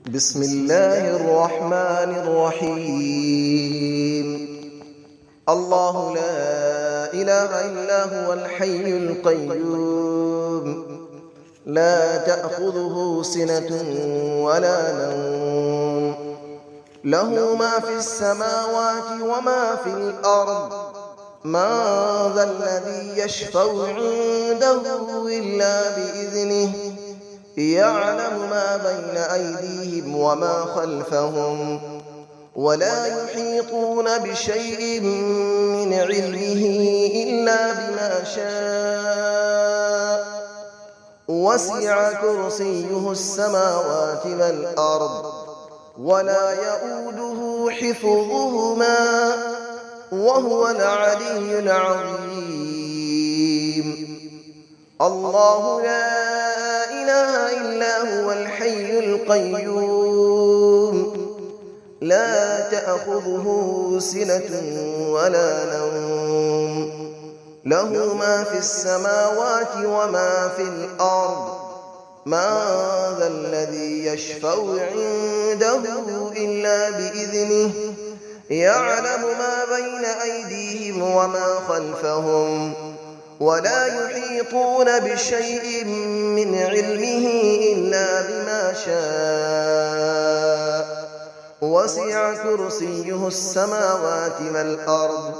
بسم الله الرحمن الرحيم. الله لا إله إلا هو الحي القيوم، لا تأخذه سنة ولا نوم، له ما في السماوات وما في الأرض. من ذا الذي يشفع عنده إلا بإذنه، يعلم ما بين أيديهم وما خلفهم، ولا يحيطون بشيء من علمه إلا بما شاء. وسع كرسيه السماوات والأرض، ولا يؤوده حفظهما، وهو العلي العظيم. الله لا إله إلا هو الحي القيوم، لا تأخذه سنة ولا نوم، له ما في السماوات وما في الأرض. من ذا الذي يشفع عنده إلا بإذنه، يعلم ما بين أيديهم وما خلفهم، ولا يحيطون بشيء من علمه إلا بما شاء. وسع كرسيه السماوات والأرض،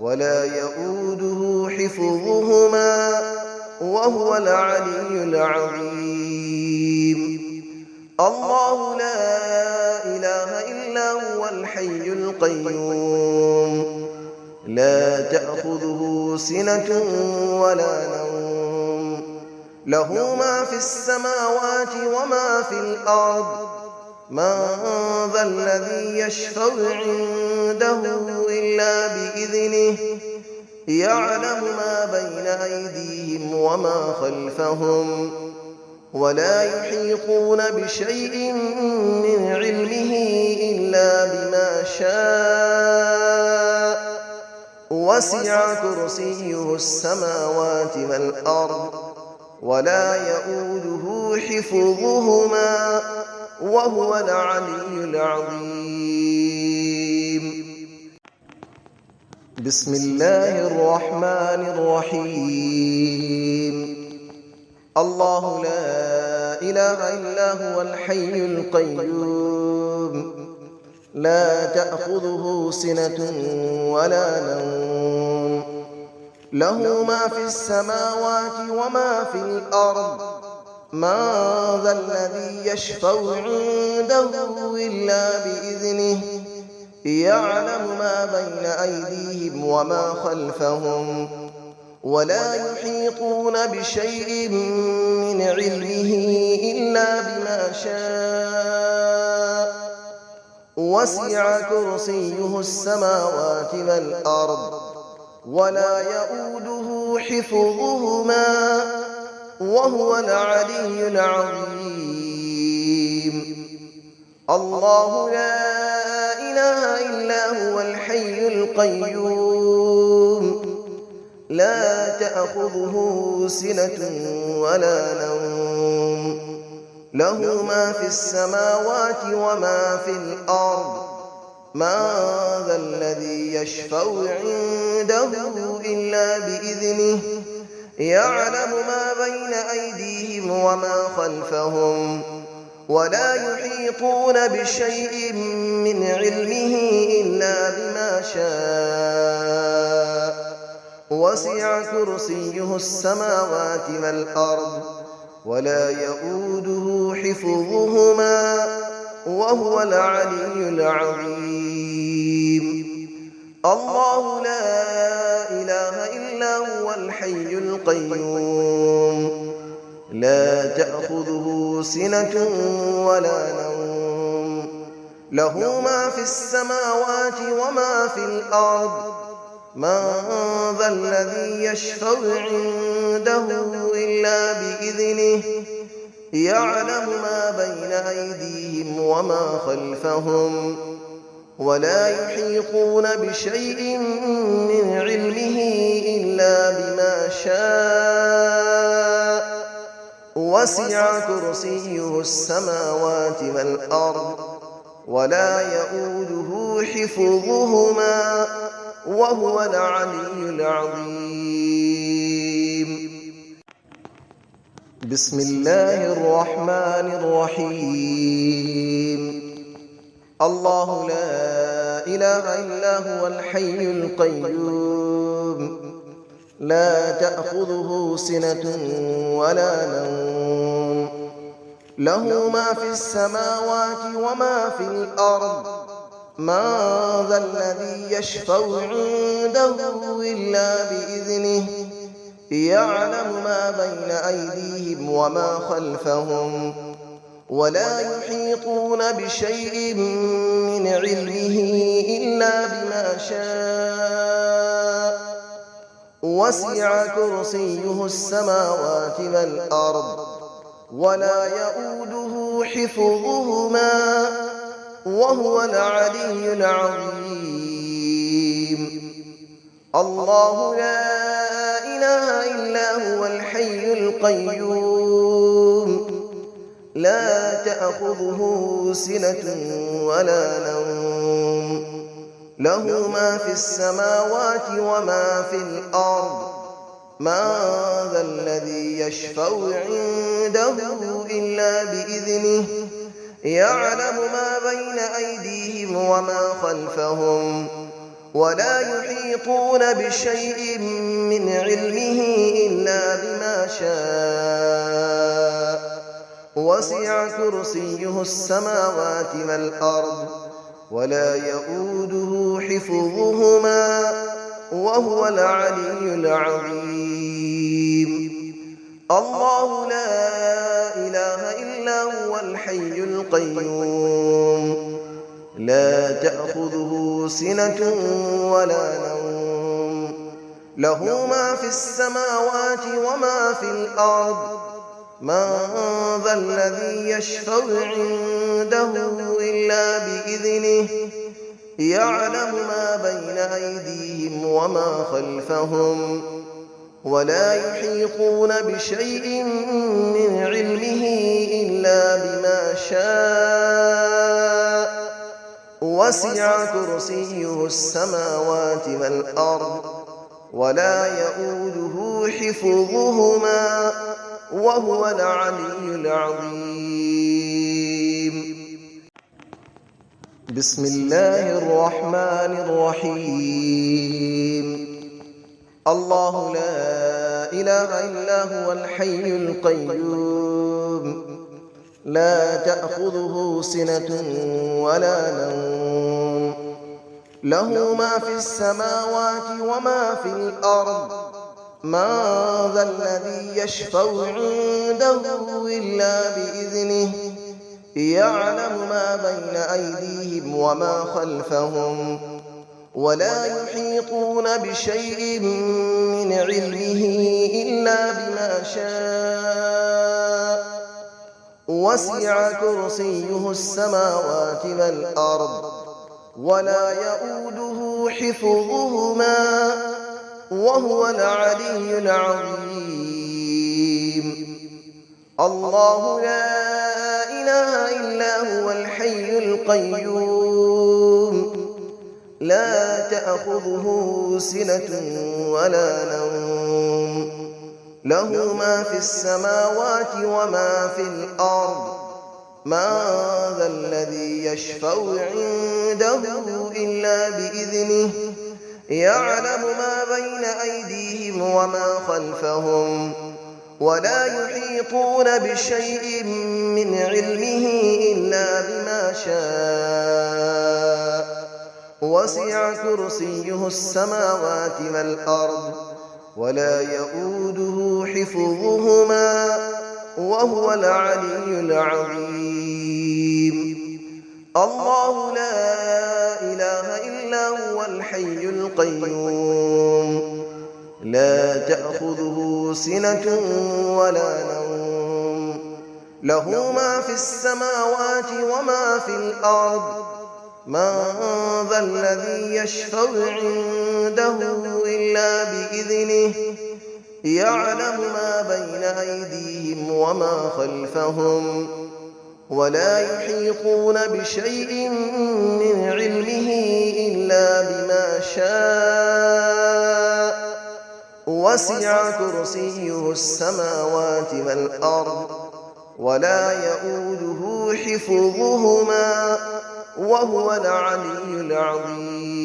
ولا يؤوده حفظهما، وهو العلي العظيم. الله لا إله إلا هو الحي القيوم، لا تأخذه سنة ولا نوم، له ما في السماوات وما في الأرض. من ذا الذي يشفع عنده إلا بإذنه، يعلم ما بين أيديهم وما خلفهم، ولا يحيطون بشيء من علمه إلا بما شاء. وسع كرسيه السماوات والأرض، ولا يؤوده حفظهما، وهو العلي العظيم. بسم الله الرحمن الرحيم. الله لا إله إلا هو الحي القيوم، لا تأخذه سنة ولا نوم، له ما في السماوات وما في الأرض. من ذا الذي يشفع عنده إلا بإذنه، يعلم ما بين أيديهم وما خلفهم، ولا يحيطون بشيء من علمه إلا بما شاء. وسع كرسيه السماوات والأرض، ولا يؤوده حفظهما، وهو العلي العظيم. الله لا إله إلا هو الحي القيوم، لا تأخذه سنة ولا نوم، له ما في السماوات وما في الأرض. من ذا الذي يشفع عنده إلا بإذنه، يعلم ما بين أيديهم وما خلفهم، ولا يحيطون بشيء من علمه إلا بما شاء. وسع كرسيه السماوات والأرض، ولا يؤوده حفظهما، وهو العلي العظيم. الله لا إله إلا هو الحي القيوم، لا تأخذه سنة ولا نوم، له ما في السماوات وما في الأرض. من ذا الذي يشفع عنده إلا بإذنه، يعلم ما بين أيديهم وما خلفهم، ولا يحيطون بشيء من علمه إلا بما شاء. وسع كرسيه السماوات والأرض ولا يؤوده حفظهما وهو العلي العظيم. بسم الله الرحمن الرحيم. الله لا إله إلا هو الحي القيوم لا تأخذه سنة ولا نوم له ما في السماوات وما في الأرض من ذا الذي يشفع عنده إلا بإذنه يعلم ما بين أيديهم وما خلفهم ولا يحيطون بشيء من علمه إلا بما شاء وسع كرسيه السماوات والأرض ولا يؤوده حفظهما وهو العلي العظيم. الله لا إله إلا هو الحي القيوم لا تأخذه سنة ولا نوم له ما في السماوات وما في الأرض من ذا الذي يشفع عنده إلا بإذنه يعلم ما بين أيديهم وما خلفهم ولا يحيطون بشيء من علمه إلا بما شاء وسع كرسيه السماوات والأرض ولا يؤوده حفظهما وهو العلي العظيم. الله لا إله إلا هو الحي القيوم لا تأخذه سنة ولا نوم له ما في السماوات وما في الأرض من ذا الذي يشفع عنده إلا بإذنه يعلم ما بين أيديهم وما خلفهم ولا يحيطون بشيء من علمه إلا بما شاء وسع كرسيه السماوات والأرض ولا يؤوده حفظهما وهو العلي العظيم. بسم الله الرحمن الرحيم. الله لا إله إلا هو الحي القيوم لا تأخذه سنة ولا نوم له ما في السماوات وما في الأرض من ذا الذي يشفع عنده إلا بإذنه يعلم ما بين أيديهم وما خلفهم ولا يحيطون بشيء من علمه إلا بما شاء وسع كرسيه السماوات والأرض ولا يؤوده حفظهما وهو العلي العظيم. الله لا إله إلا هو الحي القيوم لا تأخذه سنة ولا نوم له ما في السماوات وما في الأرض من ذا الذي يشفع عنده إلا بإذنه يعلم ما بين أيديهم وما خلفهم ولا يحيطون بشيء من علمه إلا بما شاء وسع كرسيه السماوات والأرض ولا يؤوده حفظهما وهو العلي العظيم. الله لا إله إلا هو الحي القيوم لا تأخذه سنة ولا نوم له ما في السماوات وما في الأرض من ذا الذي يشفع عنده إلا بإذنه يعلم ما بين أيديهم وما خلفهم ولا يحيطون بشيء من علمه إلا بما شاء وسع كرسيه السماوات والأرض ولا يئوده حفظهما وهو العلي العظيم